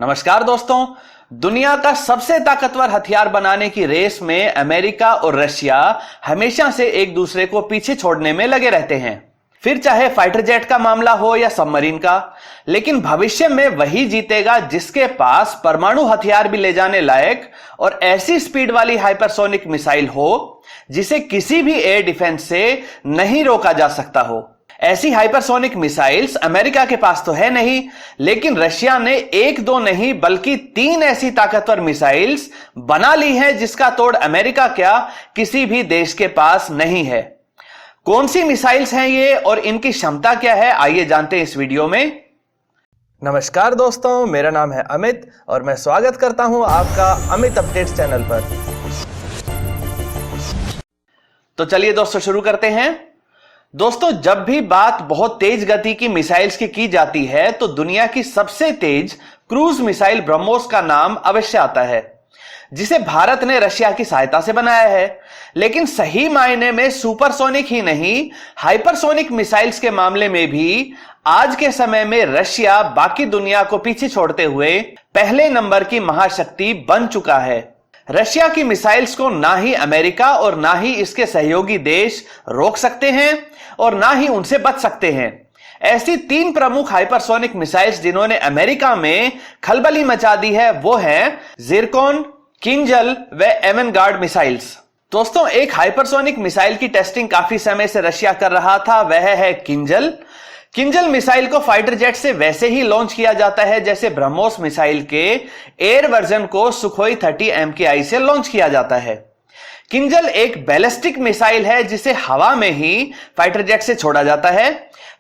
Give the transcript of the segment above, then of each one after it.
नमस्कार दोस्तों। दुनिया का सबसे ताकतवर हथियार बनाने की रेस में अमेरिका और रशिया हमेशा से एक दूसरे को पीछे छोड़ने में लगे रहते हैं, फिर चाहे फाइटर जेट का मामला हो या सबमरीन का। लेकिन भविष्य में वही जीतेगा जिसके पास परमाणु हथियार भी ले जाने लायक और ऐसी स्पीड वाली हाइपरसोनिक मिसाइल हो जिसे किसी भी एयर डिफेंस से नहीं रोका जा सकता हो। ऐसी हाइपरसोनिक मिसाइल्स अमेरिका के पास तो है नहीं, लेकिन रशिया ने एक दो नहीं बल्कि 3 ऐसी ताकतवर मिसाइल्स बना ली हैं जिसका तोड़ अमेरिका क्या किसी भी देश के पास नहीं है। कौन सी मिसाइल्स हैं ये और इनकी क्षमता क्या है, आइए जानते हैं इस वीडियो में। नमस्कार दोस्तों, मेरा नाम है अमित और मैं स्वागत करता हूं आपका अमित अपडेट्स चैनल पर। तो चलिए दोस्तों शुरू करते हैं। दोस्तों, जब भी बात बहुत तेज गति की मिसाइल्स की जाती है तो दुनिया की सबसे तेज क्रूज मिसाइल ब्रह्मोस का नाम अवश्य आता है, जिसे भारत ने रशिया की सहायता से बनाया है। लेकिन सही मायने में सुपरसोनिक ही नहीं, हाइपरसोनिक मिसाइल्स के मामले में भी आज के समय में रशिया बाकी दुनिया को पीछे छोड़ते हुए पहले नंबर की महाशक्ति बन चुका है। रशिया की मिसाइल्स को ना ही अमेरिका और ना ही इसके सहयोगी देश रोक सकते हैं और ना ही उनसे बच सकते हैं। ऐसी 3 प्रमुख हाइपरसोनिक मिसाइल्स जिन्होंने अमेरिका में खलबली मचा दी है वो हैं जिरकॉन, किंजल व एवनगार्ड मिसाइल्स। दोस्तों, एक हाइपरसोनिक मिसाइल की टेस्टिंग काफी समय से रशिया कर रहा था, वह है किंजल। किंजल मिसाइल को फाइटर जेट से वैसे ही लॉन्च किया जाता है जैसे ब्रह्मोस मिसाइल के एयर वर्जन को सुखोई 30 MKI से लॉन्च किया जाता है। किंजल एक बैलिस्टिक मिसाइल है जिसे हवा में ही फाइटर जेट से छोड़ा जाता है।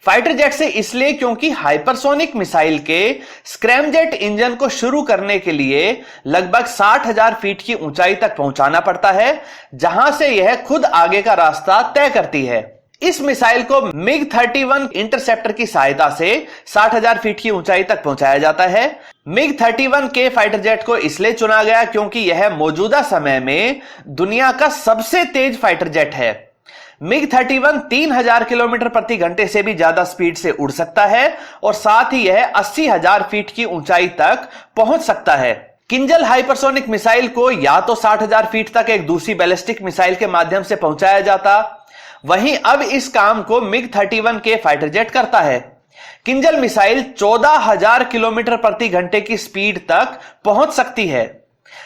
फाइटर जेट से इसलिए क्योंकि हाइपरसोनिक मिसाइल के स्क्रैमजेट इंजन को शुरू करने के लिए लगभग 60,000 फीट की ऊंचाई तक पहुंचाना पड़ता है, जहां से यह खुद आगे का रास्ता तय करती है। इस मिसाइल को MiG-31 इंटरसेप्टर की सहायता से 60,000 फीट की ऊंचाई तक पहुंचाया जाता है। MiG-31 के फाइटर जेट को इसलिए चुना गया क्योंकि यह मौजूदा समय में दुनिया का सबसे तेज फाइटर जेट है। MiG-31 3000 किलोमीटर प्रति घंटे से भी ज्यादा स्पीड से उड़ सकता है और साथ ही यह 80,000 फीट की ऊंचाई तक पहुंच सकता है। किंजल हाइपरसोनिक मिसाइल को या तो 60,000 फीट तक एक दूसरी बैलिस्टिक मिसाइल के माध्यम से पहुंचाया जाता, वहीं अब इस काम को MiG-31 के फाइटर जेट करता है। किंजल मिसाइल 14,000 किलोमीटर प्रति घंटे की स्पीड तक पहुंच सकती है।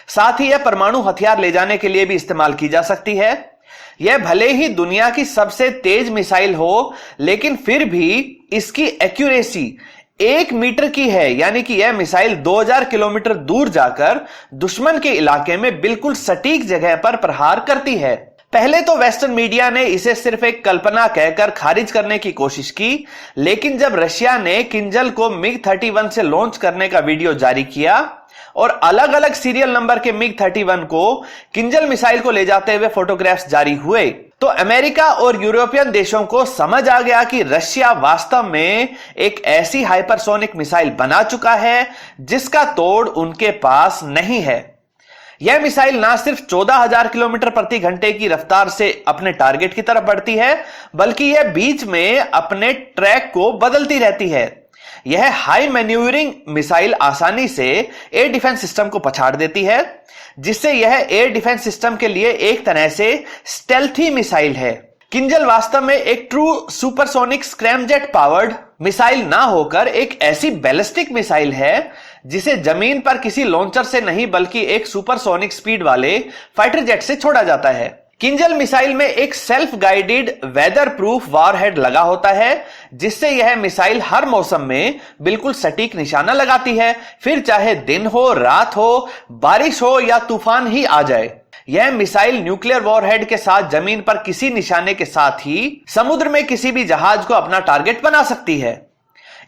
साथ ही यह परमाणु हथियार ले जाने के लिए भी इस्तेमाल की जा सकती है। यह भले ही दुनिया की सबसे तेज मिसाइल हो, लेकिन फिर भी इसकी एक्यूरेसी 1 मीटर की है, यानी कि यह मिसाइल 2000 किलोमीटर दूर जाकर दुश्मन के इलाके में बिल्कुल सटीक जगह पर प्रहार करती है। पहले तो वेस्टर्न मीडिया ने इसे सिर्फ एक कल्पना कहकर खारिज करने की कोशिश की, लेकिन जब रशिया ने किंजल को MiG-31 से लॉन्च करने का वीडियो जारी किया और अलग अलग सीरियल नंबर के MiG-31 को किंजल मिसाइल को ले जाते हुए फोटोग्राफ्स जारी हुए, तो अमेरिका और यूरोपियन देशों को समझ आ गया कि रशिया वास्तव में एक ऐसी हाइपरसोनिक मिसाइल बना चुका है जिसका तोड़ उनके पास नहीं है। यह मिसाइल ना सिर्फ 14,000 किलोमीटर प्रति घंटे की रफ्तार से अपने टारगेट की तरफ बढ़ती है, बल्कि यह बीच में अपने ट्रैक को बदलती रहती है। यह हाई मैन्यूवरिंग मिसाइल आसानी से एयर डिफेंस सिस्टम को पछाड़ देती है, जिससे यह एयर डिफेंस सिस्टम के लिए एक तरह से स्टेल्थी मिसाइल है। किंजल वास्तव में एक true supersonic scramjet powered missile ना होकर एक ऐसी बैलिस्टिक मिसाइल है जिसे जमीन पर किसी लॉन्चर से नहीं बल्कि एक सुपरसोनिक स्पीड वाले फाइटर जेट से छोड़ा जाता है। किंजल मिसाइल में एक self guided weather proof warhead लगा होता है, जिससे यह मिसाइल हर मौसम में बिल्कुल सटीक निशाना लगाती है, फिर चाहे दिन हो, रात हो, बारिश हो या तूफान ही आ जाए। यह मिसाइल न्यूक्लियर वॉरहेड के साथ जमीन पर किसी निशाने के साथ ही समुद्र में किसी भी जहाज को अपना टारगेट बना सकती है।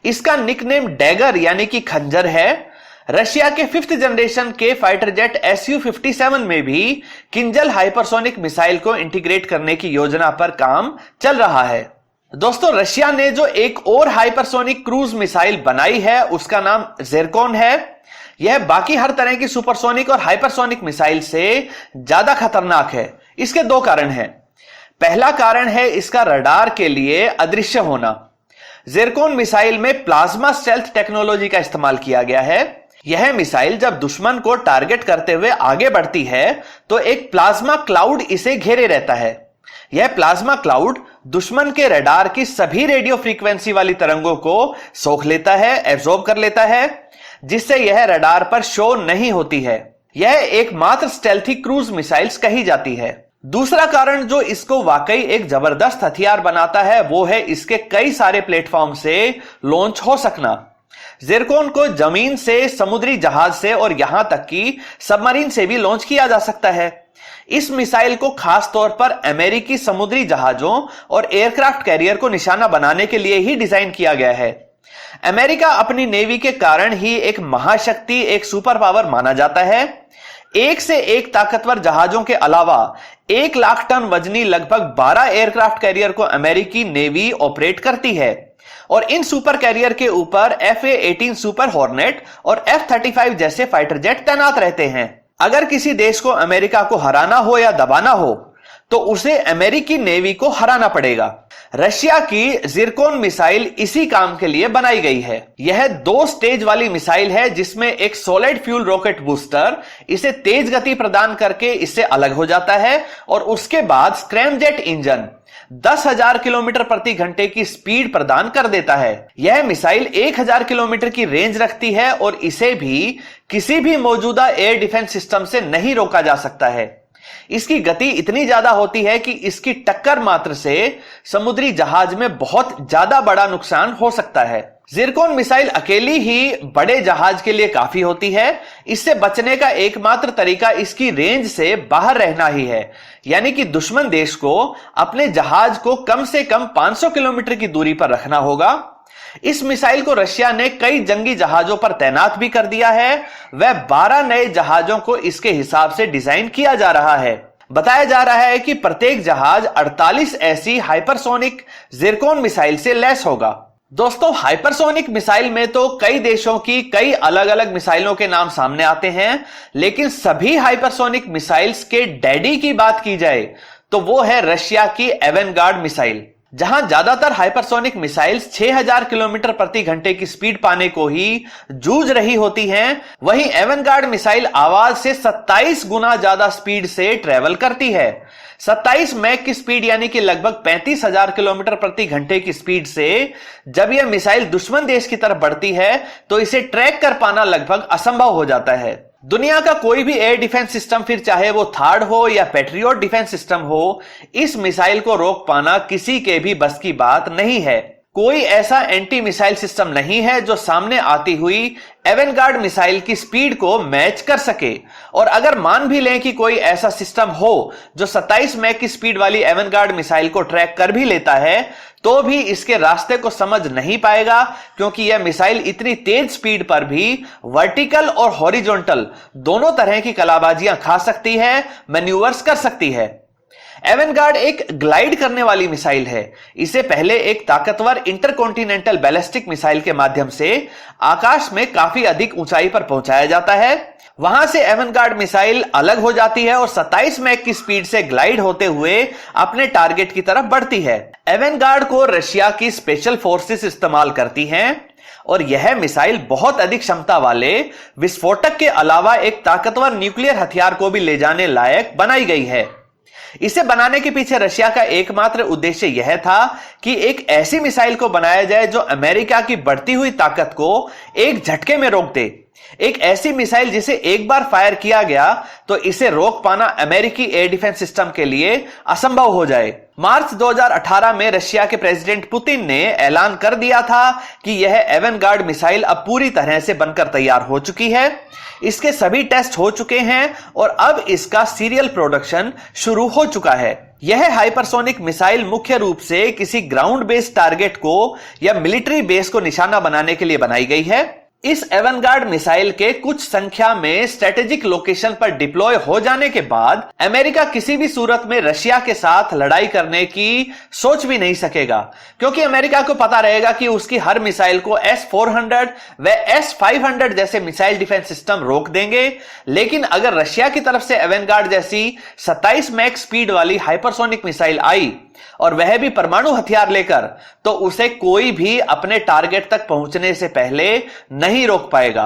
इसका निकनेम डैगर यानी कि खंजर है। रशिया के 5th जनरेशन के फाइटर जेट Su-57 में भी किंजल हाइपरसोनिक मिसाइल को इंटीग्रेट करने की योजना पर काम चल रहा है। दोस्तों, रशिया ने जो एक और हाइपरसोनिक क्रूज मिसाइल बनाई है उसका नाम जिरकॉन है। यह बाकी हर तरह की सुपरसोनिक और हाइपरसोनिक मिसाइल से ज्यादा खतरनाक है। इसके 2 कारण हैं। पहला कारण है इसका रडार के लिए अदृश्य होना। जिरकॉन मिसाइल में प्लाज्मा स्टेल्थ टेक्नोलॉजी का इस्तेमाल किया गया है। यह मिसाइल जब दुश्मन को टारगेट करते हुए आगे बढ़ती है तो एक प्लाज्मा क्लाउड इसे घेरे रहता है। यह प्लाज्मा क्लाउड दुश्मन के रडार की सभी रेडियो फ्रीक्वेंसी वाली तरंगों को सोख लेता है, एब्जॉर्ब कर लेता है, जिससे यह रडार पर शो नहीं होती है। यह एकमात्र स्टेल्थी क्रूज मिसाइल्स कही जाती है। दूसरा कारण जो इसको वाकई एक जबरदस्त हथियार बनाता है वो है इसके कई सारे प्लेटफॉर्म से लॉन्च हो सकना। जिरकोन को जमीन से, समुद्री जहाज से और यहां तक कि सबमरीन से भी लॉन्च किया जा सकता है। इस मिसाइल को खास तौर पर अमेरिकी समुद्री जहाजों और एयरक्राफ्ट कैरियर को निशाना बनाने के लिए ही डिजाइन किया गया है। अमेरिका अपनी नेवी के कारण ही एक महाशक्ति, एक सुपर पावर माना जाता है। एक से एक ताकतवर जहाजों के अलावा 1 लाख टन वजनी लगभग 12 एयरक्राफ्ट कैरियर को अमेरिकी नेवी ऑपरेट करती है और इन सुपर कैरियर के ऊपर FA-18 सुपर हॉर्नेट और F-35 जैसे फाइटर जेट तैनात रहते हैं। अगर किसी देश को अमेरिका को हराना हो या दबाना हो तो उसे अमेरिकी नेवी को हराना पड़ेगा। रशिया की जिरकोन मिसाइल इसी काम के लिए बनाई गई है। यह 2 स्टेज वाली मिसाइल है जिसमें एक सॉलिड फ्यूल रॉकेट बूस्टर इसे तेज गति प्रदान करके इससे अलग हो जाता है और उसके बाद स्क्रैमजेट इंजन 10,000 किलोमीटर प्रति घंटे की स्पीड प्रदान कर देता है। यह मिसाइल 1,000 किलोमीटर की रेंज रखती है और इसे भी किसी भी मौजूदा एयर डिफेंस सिस्टम से नहीं रोका जा सकता है। इसकी गति इतनी ज्यादा होती है कि इसकी टक्कर मात्र से समुद्री जहाज में बहुत ज्यादा बड़ा नुकसान हो सकता है। जिरकोन मिसाइल अकेली ही बड़े जहाज के लिए काफी होती है। इससे बचने का एकमात्र तरीका इसकी रेंज से बाहर रहना ही है, यानी कि दुश्मन देश को अपने जहाज को कम से कम 500 किलोमीटर की दूरी पर रखना होगा। इस मिसाइल को रशिया ने कई जंगी जहाजों पर तैनात भी कर दिया है। वह 12 नए जहाजों को इसके हिसाब से डिजाइन किया जा रहा है। बताया जा रहा है कि प्रत्येक जहाज 48 ऐसी हाइपरसोनिक जिरकोन मिसाइल से लैस होगा। दोस्तों, हाइपरसोनिक मिसाइल में तो कई देशों की कई अलग अलग मिसाइलों के नाम सामने आते हैं, लेकिन सभी हाइपरसोनिक मिसाइल्स के डैडी की बात की जाए तो वो है रशिया की एवेनगार्ड मिसाइल। जहां ज्यादातर हाइपरसोनिक मिसाइल्स 6,000 किलोमीटर प्रति घंटे की स्पीड पाने को ही जूझ रही होती हैं, वहीं एवेनगार्ड मिसाइल आवाज से 27 गुना ज्यादा स्पीड से ट्रेवल करती है। 27 मैक की स्पीड यानी कि लगभग 35,000 किलोमीटर प्रति घंटे की स्पीड से जब यह मिसाइल दुश्मन देश की तरफ बढ़ती है तो इसे ट्रैक कर पाना लगभग असंभव हो जाता है। दुनिया का कोई भी एयर डिफेंस सिस्टम, फिर चाहे वो थार्ड हो या पैट्रियोट डिफेंस सिस्टम हो, इस मिसाइल को रोक पाना किसी के भी बस की बात नहीं है। कोई ऐसा एंटी मिसाइल सिस्टम नहीं है जो सामने आती हुई एवेनगार्ड मिसाइल की स्पीड को मैच कर सके। और अगर मान भी लें कि कोई ऐसा सिस्टम हो जो 27 मैक की स्पीड वाली एवेनगार्ड मिसाइल को ट्रैक कर भी लेता है, तो भी इसके रास्ते को समझ नहीं पाएगा, क्योंकि यह मिसाइल इतनी तेज स्पीड पर भी वर्टिकल और हॉरिजॉन्टल दोनों तरह की कलाबाजियां खा सकती है, मैन्यूवर्स कर सकती है। एवेनगार्ड एक ग्लाइड करने वाली मिसाइल है। इसे पहले एक ताकतवर इंटरकॉन्टिनेंटल बैलिस्टिक मिसाइल के माध्यम से आकाश में काफी अधिक ऊंचाई पर पहुंचाया जाता है। वहां से एवेनगार्ड मिसाइल अलग हो जाती है और 27 मैक की स्पीड से ग्लाइड होते हुए अपने टारगेट की तरफ बढ़ती है। एवेनगार्ड को रशिया की स्पेशल फोर्सेस इस्तेमाल करती हैं और यह मिसाइल बहुत अधिक क्षमता वाले विस्फोटक के अलावा एक ताकतवर न्यूक्लियर हथियार को भी ले जाने लायक बनाई गई है। इसे बनाने के पीछे रशिया का एकमात्र उद्देश्य यह था कि एक ऐसी मिसाइल को बनाया जाए जो अमेरिका की बढ़ती हुई ताकत को एक झटके में रोक दे। एक ऐसी मिसाइल जिसे एक बार फायर किया गया तो इसे रोक पाना अमेरिकी एयर डिफेंस सिस्टम के लिए असंभव हो जाए। मार्च 2018 में रशिया के प्रेसिडेंट पुतिन ने ऐलान कर दिया था कि यह एवेनगार्ड मिसाइल अब पूरी तरह से बनकर तैयार हो चुकी है। इसके सभी टेस्ट हो चुके हैं और अब इसका सीरियल प्रोडक्शन शुरू हो चुका है। यह हाइपरसोनिक मिसाइल मुख्य रूप से किसी ग्राउंड बेस्ड टारगेट को या मिलिट्री बेस को निशाना बनाने के लिए बनाई गई है। इस एवेनगार्ड मिसाइल के कुछ संख्या में स्ट्रेटेजिक लोकेशन पर डिप्लॉय हो जाने के बाद अमेरिका किसी भी सूरत में रशिया के साथ लड़ाई करने की सोच भी नहीं सकेगा, क्योंकि अमेरिका को पता रहेगा कि उसकी हर मिसाइल को S-400 व S-500 जैसे मिसाइल डिफेंस सिस्टम रोक देंगे। लेकिन अगर रशिया की तरफ से एवेनगार्ड जैसी 27 मैक स्पीड वाली हाइपरसोनिक मिसाइल आई और वह भी परमाणु हथियार लेकर, तो उसे कोई भी अपने टारगेट तक पहुंचने से पहले नहीं रोक पाएगा।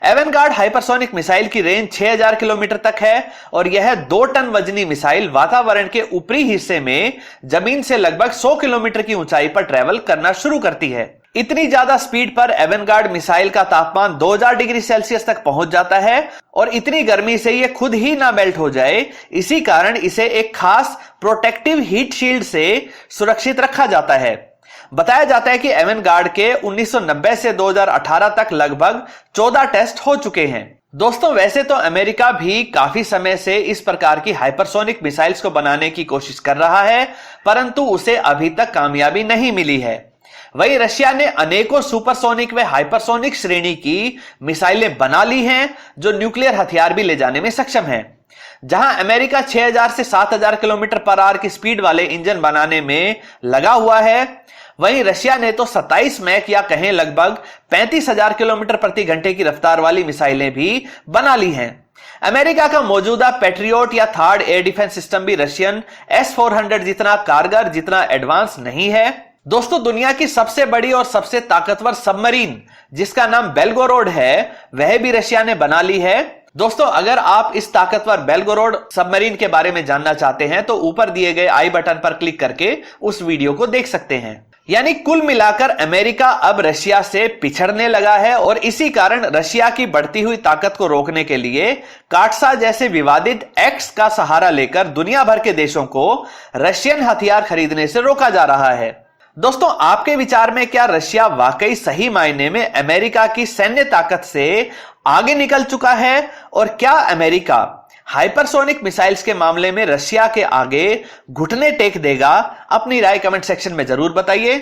एवेनगार्ड हाइपरसोनिक मिसाइल की रेंज 6000 किलोमीटर तक है और यह 2 टन वजनी मिसाइल वातावरण के ऊपरी हिस्से में जमीन से लगभग 100 किलोमीटर की ऊंचाई पर ट्रेवल करना शुरू करती है। इतनी ज्यादा स्पीड पर एवेनगार्ड मिसाइल का तापमान 2000 डिग्री सेल्सियस तक पहुंच जाता है और इतनी गर्मी से यह खुद ही ना मेल्ट हो जाए, इसी कारण इसे एक खास प्रोटेक्टिव हीट शील्ड से सुरक्षित रखा जाता है। बताया जाता है कि एवेनगार्ड के 1990 से 2018 तक लगभग 14 टेस्ट हो चुके हैं। दोस्तों, वैसे तो अमेरिका भी काफी समय से इस प्रकार की हाइपरसोनिक मिसाइल्स को बनाने की कोशिश कर रहा है, परंतु उसे अभी तक कामयाबी नहीं मिली है। वहीं रशिया ने अनेकों सुपरसोनिक व हाइपरसोनिक श्रेणी की मिसाइलें बना ली हैं, जो न्यूक्लियर हथियार भी ले जाने में सक्षम हैं। जहां अमेरिका 6000 से 7000 किलोमीटर पर आवर की स्पीड वाले इंजन बनाने में लगा हुआ है, वहीं रशिया ने तो 27 मैक या कहें लगभग 35,000 किलोमीटर प्रति घंटे की रफ्तार वाली मिसाइलें भी बना ली हैं। अमेरिका का मौजूदा पैट्रियोट या थर्ड एयर डिफेंस सिस्टम भी रशियन S-400 जितना कारगर, जितना एडवांस नहीं है। दोस्तों, दुनिया की सबसे बड़ी और सबसे ताकतवर सबमरीन, जिसका नाम बेलगोरोड है, वह भी रशिया ने बना ली है। दोस्तों, अगर आप इस ताकतवर बेलगोरोड सबमरीन के बारे में जानना चाहते हैं तो ऊपर दिए गए आई बटन पर क्लिक करके उस वीडियो को देख सकते हैं। यानी कुल मिलाकर अमेरिका अब रशिया से पिछड़ने लगा है और इसी कारण रशिया की बढ़ती हुई ताकत को रोकने के लिए काटसा जैसे विवादित एक्ट का सहारा लेकर दुनिया भर के देशों को रशियन हथियार खरीदने से रोका जा रहा है। दोस्तों, आपके विचार में क्या रशिया वाकई सही मायने में अमेरिका की सैन्य ताकत से आगे निकल चुका है और क्या अमेरिका हाइपरसोनिक मिसाइल्स के मामले में रशिया के आगे घुटने टेक देगा? अपनी राय कमेंट सेक्शन में जरूर बताइए।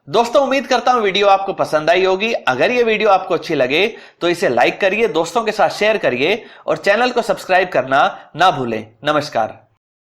दोस्तों, उम्मीद करता हूं वीडियो आपको पसंद आई होगी। अगर यह वीडियो आपको अच्छी लगे तो इसे लाइक करिए, दोस्तों के साथ शेयर करिए और चैनल को सब्सक्राइब करना ना भूलें। नमस्कार।